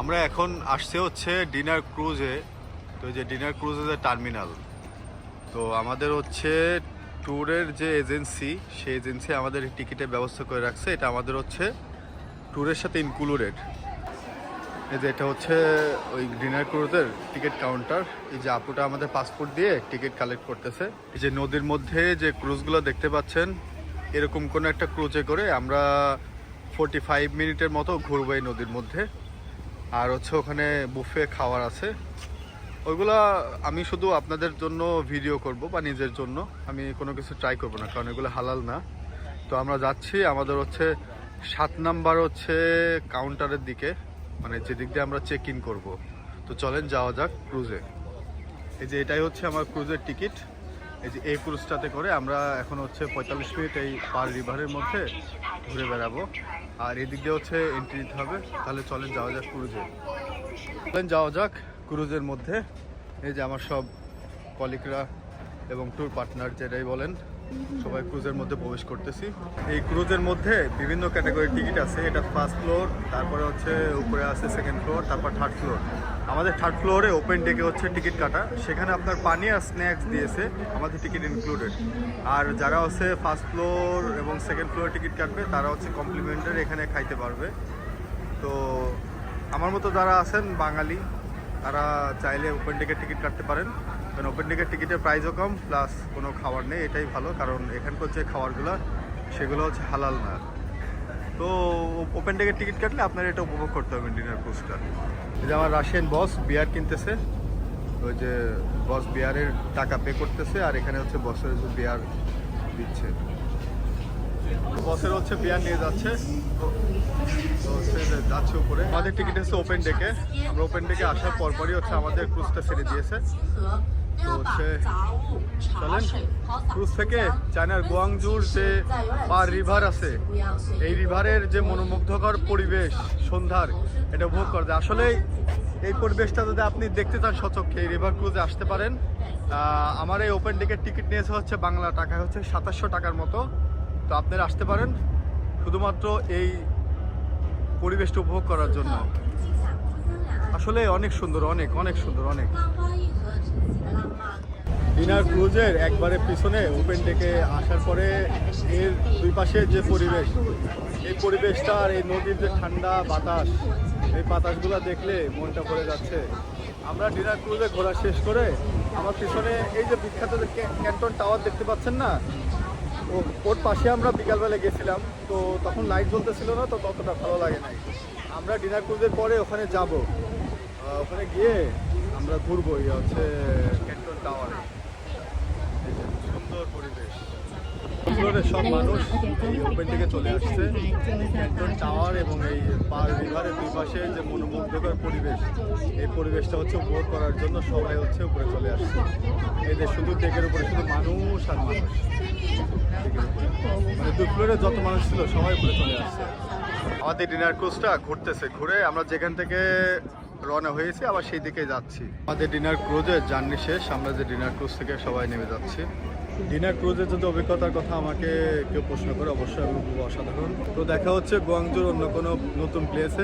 আমরা এখন আসছে হচ্ছে ডিনার ক্রুজে। তো যে ডিনার ক্রুজের যে টার্মিনাল, তো আমাদের হচ্ছে ট্যুরের যে এজেন্সি, সেই এজেন্সি আমাদের টিকিটের ব্যবস্থা করে রাখছে। এটা আমাদের হচ্ছে ট্যুরের সাথে ইনক্লুডেড। এই যে এটা হচ্ছে ওই ডিনার ক্রুজের টিকিট কাউন্টার। এই যে আপুটা আমাদের পাসপোর্ট দিয়ে টিকিট কালেক্ট করতেছে। এই যে নদীর মধ্যে যে ক্রুজগুলো দেখতে পাচ্ছেন, এরকম কোনো একটা ক্রুজে করে আমরা 45 মিনিটের মতো ঘুরবো এই নদীর মধ্যে। আর হচ্ছে ওখানে বুফে খাওয়ার আছে, ওইগুলা আমি শুধু আপনাদের জন্য ভিডিও করব বা নিজের জন্য, আমি কোনো কিছু ট্রাই করব না, কারণ এগুলো হালাল না। তো আমরা যাচ্ছি আমাদের হচ্ছে 7 নাম্বার হচ্ছে কাউন্টারের দিকে, মানে যেদিক দিয়ে আমরা চেক ইন করবো। তো চলেন যাওয়া যাক ক্রুজে। এই যে এটাই হচ্ছে আমার ক্রুজের টিকিট। এই যে এই ক্রুজটাতে করে আমরা এখন হচ্ছে 45 মিনিট এই পার রিভারের মধ্যে ঘুরে বেড়াবো। আর এদিক দিয়ে হচ্ছে এন্ট্রি দিতে হবে। তাহলে চলেন যাওয়া যাক ক্রুজে। চলেন যাওয়া যাক ক্রুজের মধ্যে। এই যে আমার সব কলিগরা এবং ট্যুর পার্টনার যেটাই বলেন, সবাই ক্রুজের মধ্যে প্রবেশ করতেছি। এই ক্রুজের মধ্যে বিভিন্ন ক্যাটাগরির টিকিট আছে। এটা ফার্স্ট ফ্লোর, তারপরে হচ্ছে উপরে আছে সেকেন্ড ফ্লোর, তারপর থার্ড ফ্লোর। আমাদের থার্ড ফ্লোরে ওপেন ডেকে হচ্ছে টিকিট কাটা, সেখানে আপনার পানি আর স্ন্যাক্স দিয়েছে, আমাদের টিকিট ইনক্লুডেড। আর যারা হচ্ছে ফার্স্ট ফ্লোর এবং সেকেন্ড ফ্লোরে টিকিট কাটবে তারা হচ্ছে কমপ্লিমেন্টারি এখানে খাইতে পারবে। তো আমার মতো যারা আছেন বাঙালি, তারা চাইলে ওপেন ডেকের টিকিট কাটতে পারেন, কারণ ওপেন ডেকের টিকিটের প্রাইসও কম, প্লাস কোনো খাবার নেই। এটাই ভালো, কারণ এখানকার যে খাবারগুলো সেগুলো হচ্ছে হালাল না। তো ওপেন ডেকের টিকিট কাটলে আপনারা এটা উপভোগ করতে হবে ডিনার ক্রুজটা। এই যে আমার রাশিয়ান বস বিয়ার কিনতেছে, ওই যে বস বিয়ারের টাকা পে করতেছে, আর এখানে হচ্ছে বসের বিয়ার দিচ্ছে। বসের হচ্ছে বিয়ার নিয়ে যাচ্ছে, তো হচ্ছে যাচ্ছে উপরে। আমাদের টিকিট হচ্ছে ওপেন ডেকে। আমরা ওপেন ডেকে আসার পরপরই হচ্ছে আমাদের ক্রুজটা ছেড়ে দিয়েছে। তো হচ্ছে চলেন ক্রুজ থেকে চায়নার গুয়াংজুর যে পার রিভার আছে, এই রিভারের যে মনোমুগ্ধকর পরিবেশ সন্ধ্যার, এটা উপভোগ করতে। আসলে এই পরিবেশটা যদি আপনি দেখতে চান সচক্ষে, এই রিভার ক্রুজে আসতে পারেন। আমার এই ওপেন ডেকের টিকিট নিয়েছে হচ্ছে বাংলা টাকা হচ্ছে 2700 টাকার মতো। তো আপনারা আসতে পারেন শুধুমাত্র এই পরিবেশটা উপভোগ করার জন্য। আসলে অনেক সুন্দর, অনেক অনেক সুন্দর, অনেক। ডিনার ক্রুজের একবারে পিছনে ওপেন ডেকে আসার পরে এর দুই পাশে যে পরিবেশ, এই পরিবেশটা আর এই নদীর যে ঠান্ডা বাতাস, এই বাতাসগুলো দেখলে মনটা ভরে যাচ্ছে। আমরা ডিনার ক্রুজে ঘোরা শেষ করে আমার পিছনে এই যে বিখ্যাত যে ক্যান্টন টাওয়ার দেখতে পাচ্ছেন না, ওর পাশে আমরা বিকালবেলা গেছিলাম। তো তখন লাইট জ্বলতেছিল না, তো ততটা ভালো লাগে নাই। আমরা ডিনার ক্রুজের পরে ওখানে যাব, ওখানে গিয়ে আমরা ঘুরবো হচ্ছে ক্যান্টন টাওয়ারে। সুন্দর পরিবেশ, ফ্লোরের সব মানুষ এই ওপেন থেকে চলে আসছে। ক্যান্টন টাওয়ার এবং এই পার রিভারের দুই পাশে যে মনোমুগ্ধকর পরিবেশ, এই পরিবেশটা হচ্ছে উপভোগ করার জন্য সবাই হচ্ছে উপরে চলে আসছে। এই যে শুধু ডেকের উপরে শুধু মানুষ আর মানুষ, মানে দুই ফ্লোরে যত মানুষ ছিল সবাই উপরে চলে আসছে। আমাদের ডিনার ক্রুজটা ঘুরতেছে, ঘুরে আমরা যেখান থেকে রওনা হয়েছি আবার সেই দিকে যাচ্ছি। আমাদের ডিনার ক্রুজের জার্নি শেষ, আমরা যে ডিনার ক্রুজ থেকে সবাই নেমে যাচ্ছি। ডিনার ক্রুজের যদি অভিজ্ঞতার কথা আমাকে কেউ প্রশ্ন করে, অবশ্যই আমি বলবো অসাধারণ। তো দেখা হচ্ছে গুয়াংজুর অন্য কোনো নতুন প্লেসে।